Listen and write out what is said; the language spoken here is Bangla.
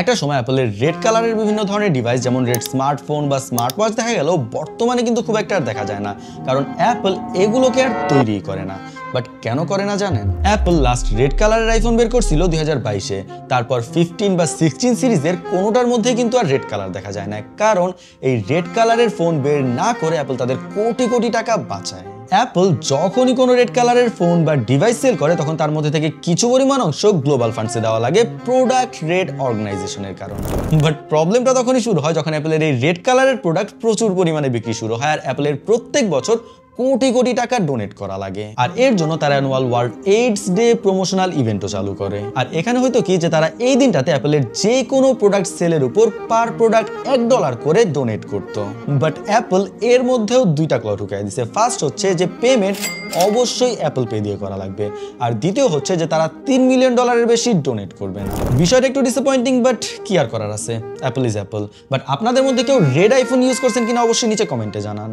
একটা সময় অ্যাপলের রেড কালারের বিভিন্ন ধরনের ডিভাইস যেমন রেড স্মার্টফোন বা স্মার্ট ওয়াচ দেখা গেল, বর্তমানে কিন্তু খুব একটা আর দেখা যায় না, কারণ অ্যাপল এগুলোকে আর তৈরি করে না। বাট কেন করে না জানেন? অ্যাপল লাস্ট রেড কালারের আইফোন বের করছিল 2022-এ, তারপর 15 বা 16 সিরিজের কোনোটার মধ্যে কিন্তু আর রেড কালার দেখা যায় না, কারণ এই রেড কালারের ফোন বের না করে অ্যাপল তাদের কোটি কোটি টাকা বাঁচায়। অ্যাপল যখনই কোনো রেড কালারের ফোন বা ডিভাইস সেল করে, তখন তার মধ্যে থেকে কিছু পরিমাণ অংশ গ্লোবাল ফান্ডসে দেওয়া লাগে প্রোডাক্ট রেড অর্গানাইজেশনের কারণে। বাট প্রবলেমটা তখনই শুরু হয় যখন অ্যাপলের এই রেড কালারের প্রোডাক্ট প্রচুর পরিমাণে বিক্রি শুরু হয়, আর অ্যাপলের প্রত্যেক বছর কোটি কোটি টাকা ডোনেট করা লাগে। আর এর জন্য তারা annual world AIDS day promotional ইভেন্টও চালু করে। আর এখানে হয়তো কি যে তারা এই দিনটাতে অ্যাপলের যে কোনো প্রোডাক্ট সেলের উপর পার প্রোডাক্ট $1 করে ডোনেট করত। বাট অ্যাপল এর মধ্যেও দুইটা ক্লজ ঢুকাই দিছে। ফার্স্ট হচ্ছে যে পেমেন্ট অবশ্যই অ্যাপল পে দিয়ে করা লাগবে, আর দ্বিতীয় হচ্ছে যে তারা $3 মিলিয়ন বেশি ডোনেট করবেন। বিষয়টা একটু ডিসঅ্যাপয়েন্টিং, বাট কি আর করার আছে, অ্যাপল ইজ অ্যাপল। বাট আপনাদের মধ্যে কেউ রেড আইফোন ইউজ করছেন কিনা অবশ্যই নিচে কমেন্টে জানান।